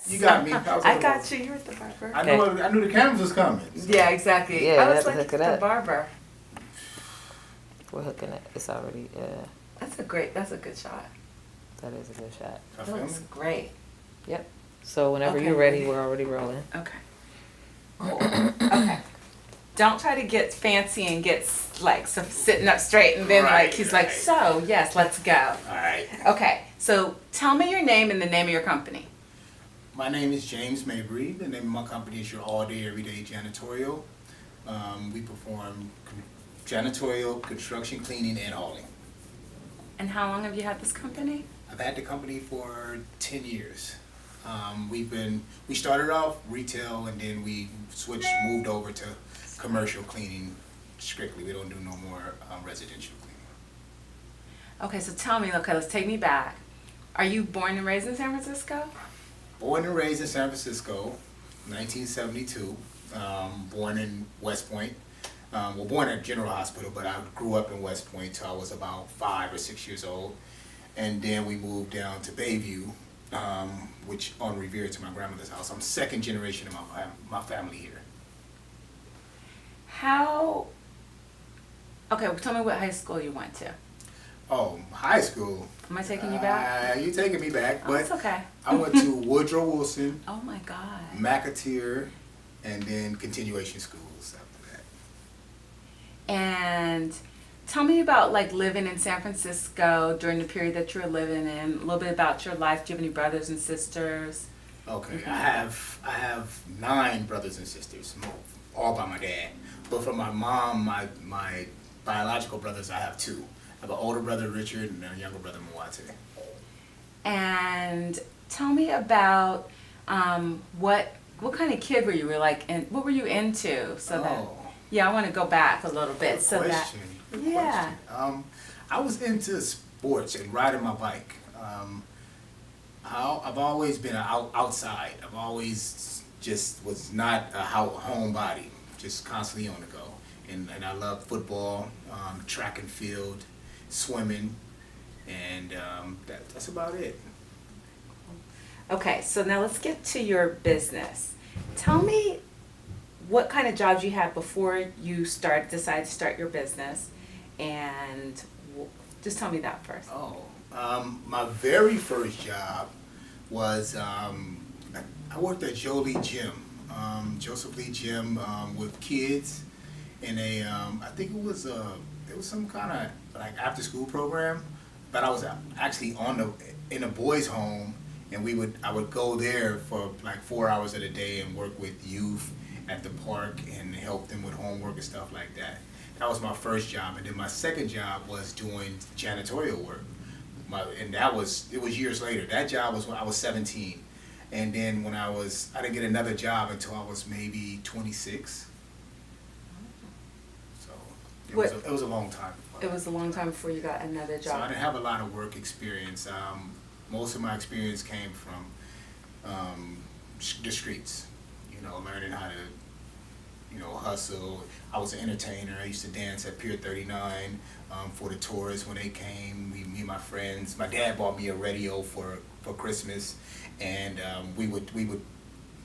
You got me. I got you. You're at the barber. I knew the cameras was coming. So. Yeah, exactly. Yeah, I was have to like, hook it the up. barber. We're hooking it. It's already, That's a good shot. that is a good shot. I That feel looks me? great. Yep. So whenever Okay. you're ready, we're already rolling. Okay. Cool. Okay. Don't try to get fancy and get like sitting up straight and then Right, he's like, right. so yes, let's go. All right. Okay. So tell me your name and the name of your company. My name is James Mabry. The name of my company is Your All Day Everyday Janitorial. We perform janitorial, construction, cleaning, and hauling. And how long have you had this company? I've had the company for 10 years. We started off retail and then we moved over to commercial cleaning strictly. We don't do no more residential cleaning. Okay, so tell me, okay, let's take me back. Are you born and raised in San Francisco? Born and raised in San Francisco, 1972. Born in West Point. Born at General Hospital, but I grew up in West Point till I was about 5 or 6 years old. And then we moved down to Bayview, which on Revere to my grandmother's house. I'm second generation of my family here. How? Okay, tell me what high school you went to. Oh, high school. Am I taking you back? You're taking me back, Oh, but it's okay. I went to Woodrow Wilson, Oh my God. McAteer, and then continuation schools after that. And tell me about like living in San Francisco during the period that you were living in. A little bit about your life. Do you have any brothers and sisters? Okay, I have 9 brothers and sisters, all by my dad. But from my mom, my biological brothers, I have 2. I have an older brother, Richard, and a younger brother, Mwate. And tell me about what kind of kid were you? Were like, and what were you into? So that I want to go back a little bit. Good question. Good question. I was into sports and riding my bike. I've always been outside. I've always just was not a homebody, just constantly on the go. And I love football, track and field, swimming, and that's about it. Okay, so now let's get to your business. Tell me what kind of jobs you had before you decided to start your business, and just tell me that first. My very first job was I worked at Jolie Gym, Joseph Lee Gym, with kids in a I think it was some kind of like after school program, but I was actually in a boys' home, and I would go there for like 4 hours of the day and work with youth at the park and help them with homework and stuff like that. That was my first job, and then my second job was doing janitorial work. It was years later. That job was when I was 17, and then I didn't get another job until I was maybe 26. So it was a long time. It was a long time before you got another So I job. didn't have a lot of work experience. Most of my experience came from the streets. Learning how to hustle. I was an entertainer. I used to dance at Pier 39 for the tourists when they came. Me and my friends. My dad bought me a radio for Christmas, and we would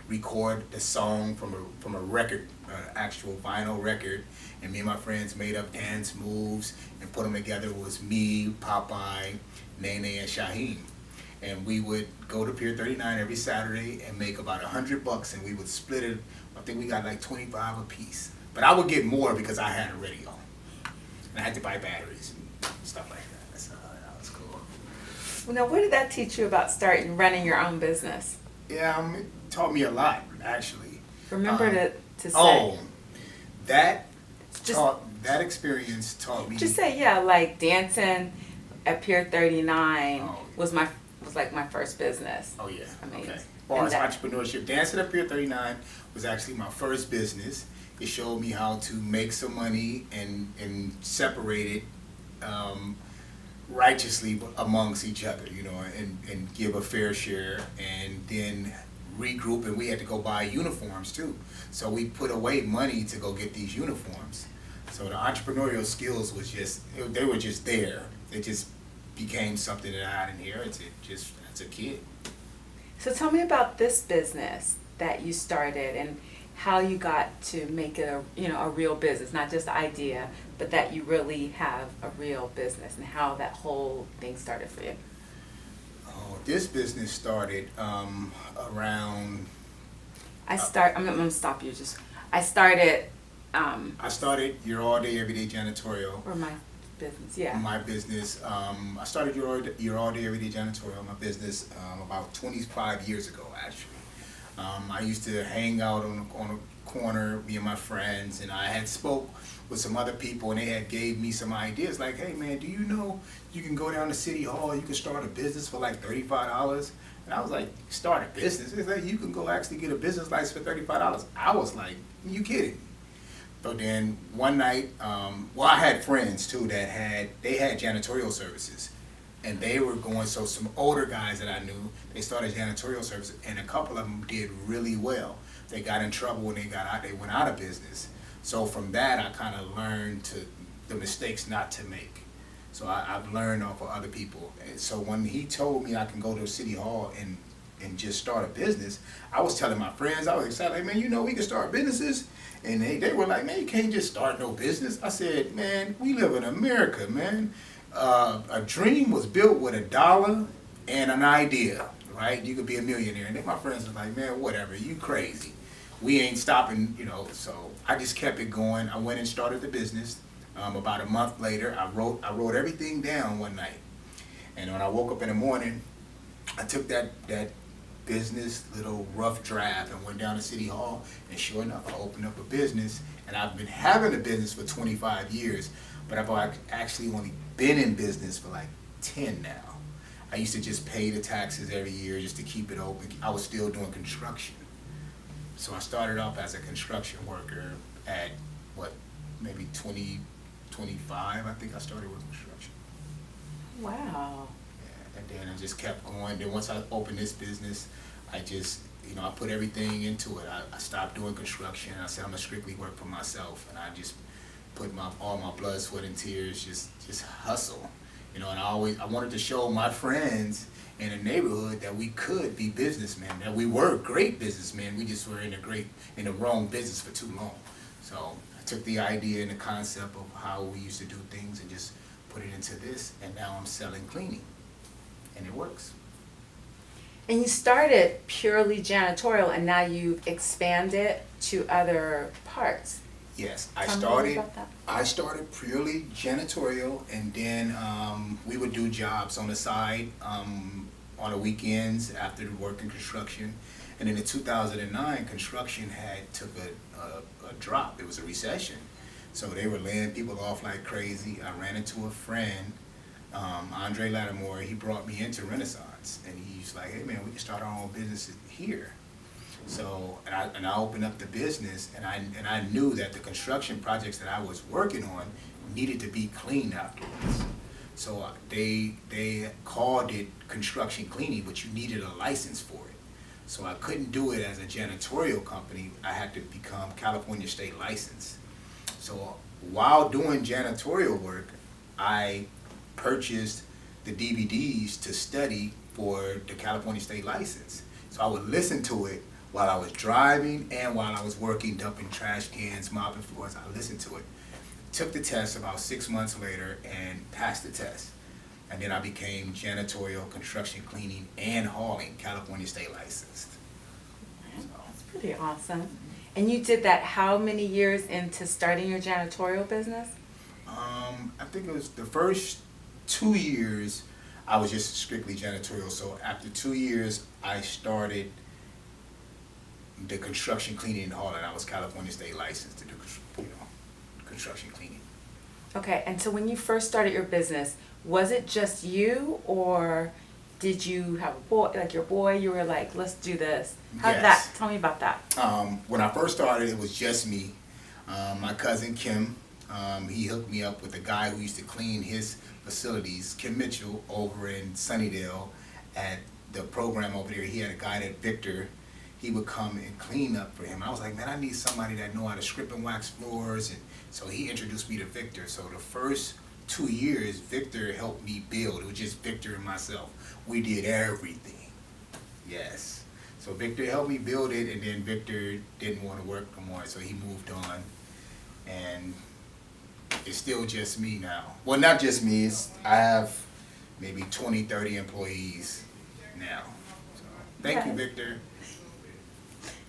record the song from a record, actual vinyl record, and me and my friends made up dance moves and put them together. It was me, Popeye, Nene, and Shaheem. And we would go to Pier 39 every Saturday and make about $100, and we would split it. I think we got like 25 a piece. But I would get more because I had a radio. And I had to buy batteries and stuff like that. So that was cool. Well, now, what did that teach you about running your own business? Yeah, it taught me a lot, actually. Remember to say. Oh, that Just- that experience taught me. Just say, yeah, like dancing at Pier 39 Oh. was like my first business. Oh yeah. I mean, Okay. Well, as and entrepreneurship, dancing at Pier 39 was actually my first business. It showed me how to make some money and separate it righteously amongst each other, and give a fair share, and then regroup. And we had to go buy uniforms too. So we put away money to go get these uniforms. So the entrepreneurial skills they were just there. It just became something that I had inherited just as a kid. So tell me about this business that you started and how you got to make it a real business, not just the idea, but that you really have a real business and how that whole thing started for you. Oh, this business started around. I'm gonna stop you. I started, I started your all day, everyday janitorial. or my business, yeah. My business. I started your all day, everyday janitorial. My business about 25 years ago, actually. I used to hang out on a corner, me and my friends, and I had spoke with some other people, and they had gave me some ideas like, hey man, do you know you can go down to City Hall, you can start a business for like $35? And I was like, start a business? It's like, you can go actually get a business license for $35. I was like, you kidding? So then one night, well, I had friends too that had janitorial services, and they were going. So some older guys that I knew, they started janitorial services, and a couple of them did really well. They got in trouble when they got out. They went out of business. So from that, I kind of learned the mistakes not to make. So I've learned off of other people. And so when he told me I can go to City Hall and just start a business, I was telling my friends, I was excited, like, man, you know, we can start businesses. And they were like, man, you can't just start no business. I said, man, we live in America, man. A dream was built with $1 and an idea, right? You could be a millionaire. And then my friends were like, man, whatever, you crazy. We ain't stopping, you know. So I just kept it going. I went and started the business. About a month later, I wrote everything down one night. And when I woke up in the morning, I took that business little rough draft and went down to City Hall, and sure enough, I opened up a business. And I've been having a business for 25 years, but I've actually only been in business for like 10 now. I used to just pay the taxes every year just to keep it open. I was still doing construction. So I started off as a construction worker at maybe 25, I think I started with construction. Wow. And then I just kept going. Then once I opened this business, I just, I put everything into it. I stopped doing construction. I said I'm gonna strictly work for myself, and I just put all my blood, sweat, and tears, just hustle. And I wanted to show my friends in the neighborhood that we could be businessmen, that we were great businessmen. We just were in the wrong business for too long. So I took the idea and the concept of how we used to do things and just put it into this, and now I'm selling cleaning. And it works. And you started purely janitorial, and now you've expanded to other parts. Yes, Tell me about that. I started purely janitorial, and then we would do jobs on the side on the weekends after the work in construction. And then in 2009, construction took a drop. It was a recession. So they were laying people off like crazy. I ran into a friend, Andre Lattimore. He brought me into Renaissance, and he's like, hey man, we can start our own business here. So, and I opened up the business, and I knew that the construction projects that I was working on needed to be cleaned afterwards. So they called it construction cleaning, but you needed a license for it. So I couldn't do it as a janitorial company. I had to become California state licensed. So while doing janitorial work, I purchased the DVDs to study for the California state license. So I would listen to it while I was driving and while I was working, dumping trash cans, mopping floors. I listened to it. Took the test about 6 months later and passed the test. And then I became janitorial, construction cleaning, and hauling California state licensed. That's pretty awesome. And you did that how many years into starting your janitorial business? I think it was the first 2 years I was just strictly janitorial. So after 2 years, I started the construction cleaning and hauling. I was California state licensed to do construction cleaning. Okay, and so when you first started your business, was it just you, or did you have a boy, like your boy, you were like, let's do this? How did that, tell me about that. When I first started, it was just me. My cousin Kim, he hooked me up with a guy who used to clean his facilities, Kim Mitchell, over in Sunnydale at the program over there. He had a guy named Victor. He would come and clean up for him. I was like, man, I need somebody that know how to strip and wax floors. And so he introduced me to Victor. So the first 2 years, Victor helped me build. It was just Victor and myself. We did everything. Yes. So Victor helped me build it, and then Victor didn't want to work no more, so he moved on. And it's still just me now. Well, not just me. I have maybe 20, 30 employees now. So, thank you, Yes. Victor.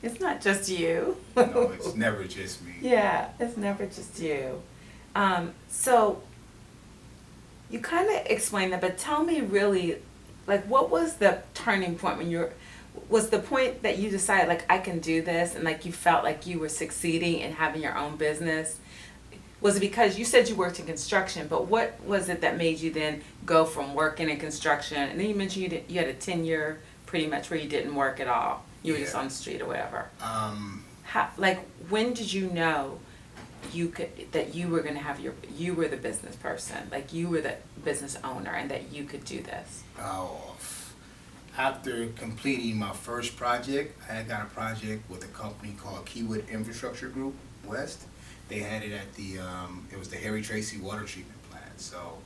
It's not just you. No, it's never just me. Yeah, it's never just you. So you kind of explained that, but tell me really, like, what was the turning point when was the point that you decided, like, I can do this, and like you felt like you were succeeding in having your own business? Was it because you said you worked in construction, but what was it that made you then go from working in construction, and then you mentioned you had a 10-year pretty much where you didn't work at all. You were just Yeah. on the street or whatever. Um, Like, when did you know that you were gonna have you were the business person, like you were the business owner, and that you could do this? oh, after completing my first project, I had got a project with a company called Keywood Infrastructure Group West. They had it at it was the Harry Tracy water treatment plant. So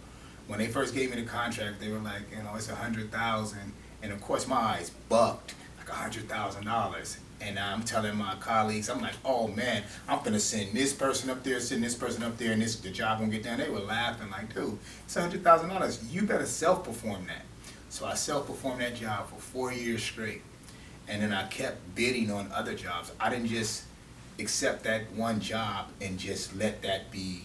when they first gave me the contract, they were like, it's $100,000, and of course my eyes bucked, like $100,000. And I'm telling my colleagues, I'm like, oh man, I'm gonna send this person up there, send this person up there, and the job won't get done. They were laughing like, dude, it's $100,000. You better self-perform that. So I self-performed that job for 4 years straight. And then I kept bidding on other jobs. I didn't just accept that one job and just let that be,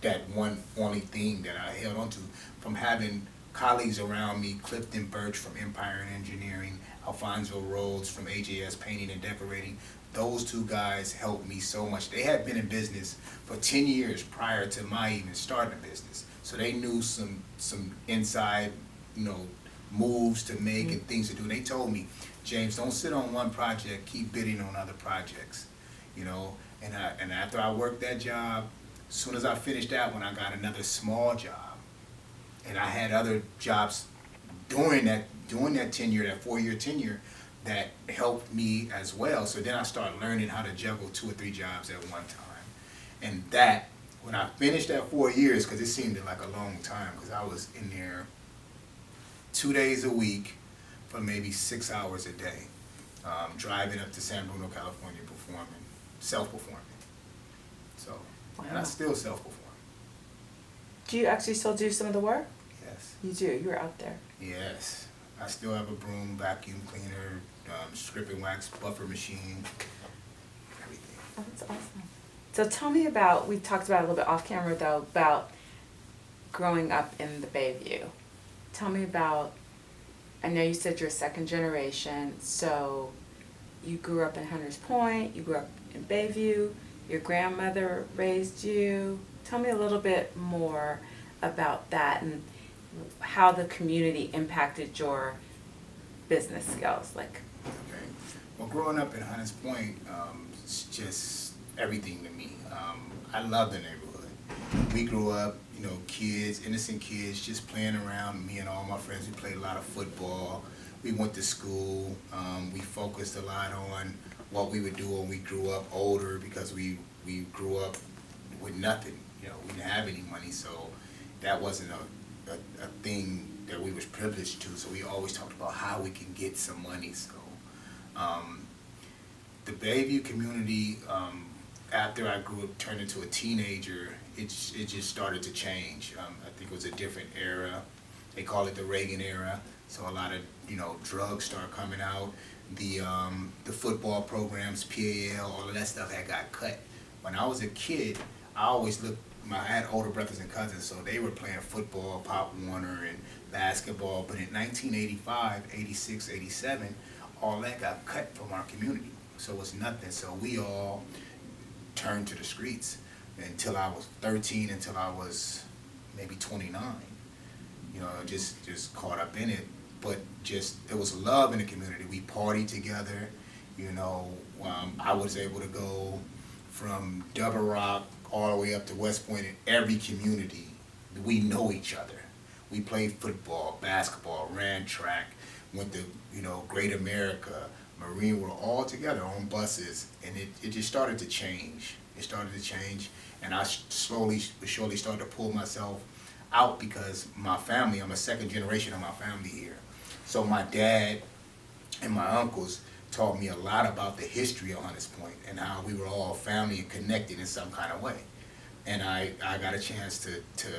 that one only thing that I held on to. From having colleagues around me, Clifton Birch from Empire and Engineering, Alfonso Rhodes from AJS Painting and Decorating, those two guys helped me so much. They had been in business for 10 years prior to my even starting a business. So they knew some inside, moves to make and things to do. And they told me, James, don't sit on one project, keep bidding on other projects, And after I worked that job, as soon as I finished that one, I got another small job. And I had other jobs during that 10-year, that 4-year tenure, that helped me as well. So then I started learning how to juggle 2 or 3 jobs at one time. And that, when I finished that 4 years, because it seemed like a long time, because I was in there 2 days a week for maybe 6 hours a day, driving up to San Bruno, California, self-performing. So, and I Wow. still self-perform. Do you actually still do some of the work? Yes. You do. You're out there. Yes. I still have a broom, vacuum cleaner, strip and wax buffer machine, everything. Oh, that's awesome. So tell me about, we talked about it a little bit off camera though, about growing up in the Bayview. Tell me about, I know you said you're second generation, so you grew up in Hunters Point, you grew up in Bayview, your grandmother raised you. Tell me a little bit more about that and how the community impacted your business skills, like. Okay. Well, growing up in Hunters Point, it's just everything to me. I love the neighborhood. We grew up, kids, innocent kids, just playing around. Me and all my friends, we played a lot of football. We went to school. We focused a lot on what we would do when we grew up older, because we grew up with nothing. We didn't have any money, so that wasn't a thing that we was privileged to. So we always talked about how we can get some money. So the Bayview community, after I grew up, turned into a teenager, it just started to change. I think it was a different era. They call it the Reagan era. So a lot of drugs started coming out. The football programs, PAL, all of that stuff had got cut. When I was a kid, I always looked. I had older brothers and cousins, so they were playing football, Pop Warner, and basketball. But in 1985, 86, 87, all that got cut from our community. So it was nothing. So we all turned to the streets until I was 13, until I was maybe 29. Just caught up in it. But it was love in the community. We partied together. I was able to go from Double Rock all the way up to West Point. In every community, we know each other. We played football, basketball, ran track, went to Great America, Marine. We're all together on buses, and it just started to change. It started to change, and I slowly but surely started to pull myself out, because my family, I'm a second generation of my family here. So my dad and my uncles taught me a lot about the history of Hunters Point and how we were all family and connected in some kind of way. And I got a chance to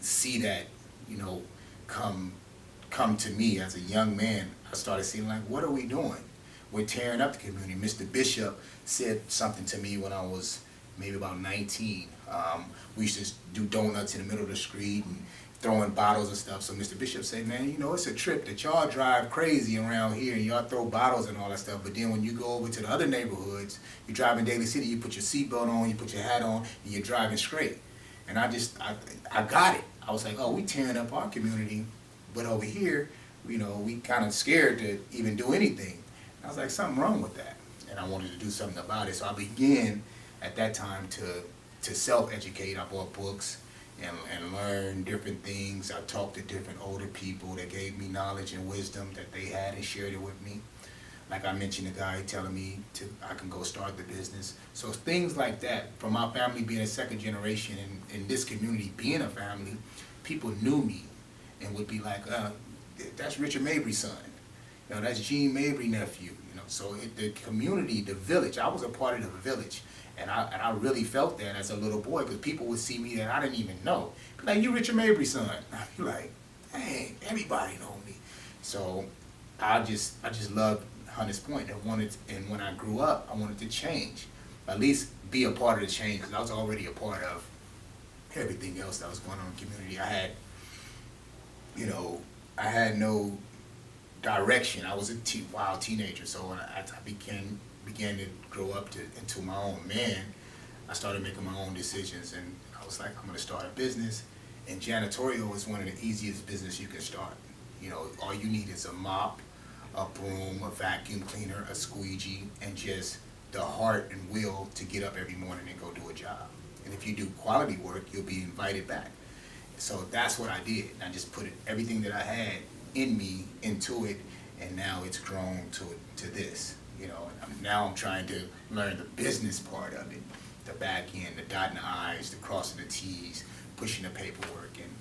see that, you know, come to me as a young man. I started seeing, like, what are we doing? We're tearing up the community. Mr. Bishop said something to me when I was maybe about 19. We used to do donuts in the middle of the street and throwing bottles and stuff. So Mr. Bishop said, man, you know, it's a trip that y'all drive crazy around here and y'all throw bottles and all that stuff. But then when you go over to the other neighborhoods, you drive in Daly City, you put your seatbelt on, you put your hat on, and you're driving straight. And I got it. I was like, oh, we tearing up our community, but over here, you know, we kind of scared to even do anything. I was like, something wrong with that. And I wanted to do something about it. So I began at that time to self-educate. I bought books and learn different things. I talked to different older people that gave me knowledge and wisdom that they had and shared it with me. Like I mentioned, a guy telling me I can go start the business. So things like that, from my family being a second generation and in this community being a family, people knew me and would be like, that's Richard Mabry's son. You know, that's Gene Mabry nephew. You know, so the community, the village, I was a part of the village. And I really felt that as a little boy, because people would see me that I didn't even know. Be like, you Richard Mabry's son. I'd be like, dang, everybody know me. So I just loved Hunters Point and when I grew up, I wanted to change. At least be a part of the change, because I was already a part of everything else that was going on in the community. I had no direction. I was a wild teenager, so when I began to grow up into my own man, I started making my own decisions, and I was like, I'm going to start a business. And janitorial is one of the easiest business you can start. You know, all you need is a mop, a broom, a vacuum cleaner, a squeegee, and just the heart and will to get up every morning and go do a job. And if you do quality work, you'll be invited back. So that's what I did. And I just put everything that I had in me into it, and now it's grown to this. You know, now I'm trying to learn the business part of it, the back end, the dotting the I's, the crossing the T's, pushing the paperwork, and,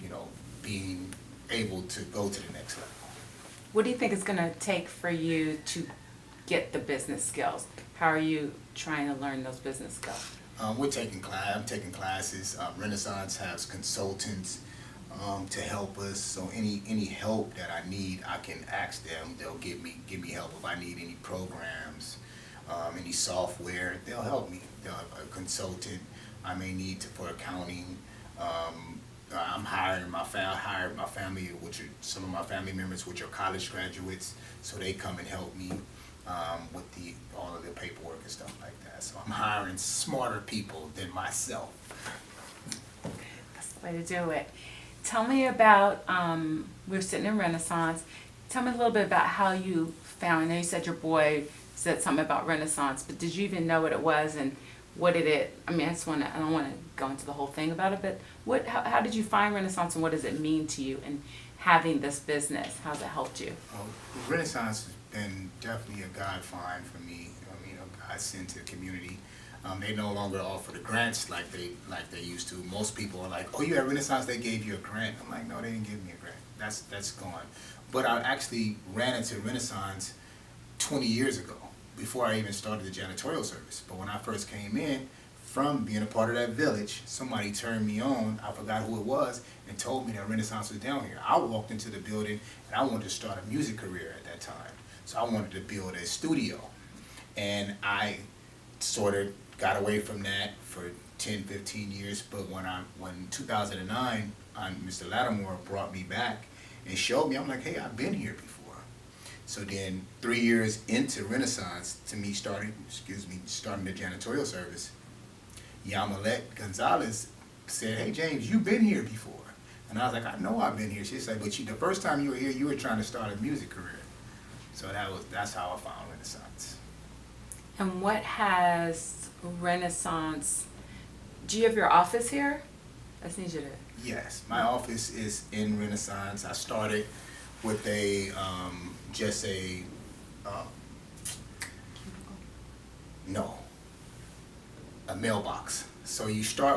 you know, being able to go to the next level. What do you think it's going to take for you to get the business skills? How are you trying to learn those business skills? I'm taking classes. Renaissance has consultants to help us. So any help that I need, I can ask them. They'll give me help. If I need any programs, any software, they'll help me. They'll have a consultant I may need for accounting. I'm hired my family, which are some of my family members, which are college graduates, so they come and help me with all of the paperwork and stuff like that. So I'm hiring smarter people than myself. That's the way to do it. Tell me about, we're sitting in Renaissance. Tell me a little bit about how you found, I know you said your boy said something about Renaissance, but did you even know what it was, and what did it, I mean, I don't want to go into the whole thing about it, but how did you find Renaissance, and what does it mean to you in having this business? How's it helped you? Renaissance has been definitely a God find for me. I mean, a God sent to the community. They no longer offer the grants like they used to. Most people are like, oh, you at Renaissance, they gave you a grant. I'm like, no, they didn't give me a grant. That's gone. But I actually ran into Renaissance 20 years ago, before I even started the janitorial service. But when I first came in, from being a part of that village, somebody turned me on, I forgot who it was, and told me that Renaissance was down here. I walked into the building, and I wanted to start a music career at that time. So I wanted to build a studio. And I sort of got away from that for 10, 15 years, but when 2009, Mr. Lattimore brought me back and showed me, I'm like, hey, I've been here before. So then 3 years into Renaissance, to me starting the janitorial service, Yamilet Gonzalez said, hey James, you've been here before. And I was like, I know I've been here. She said, but the first time you were here, you were trying to start a music career. So that's how I found Renaissance. And what has Renaissance, do you have your office here? I just need you to. Yes, my office is in Renaissance. I started with a mailbox. So you start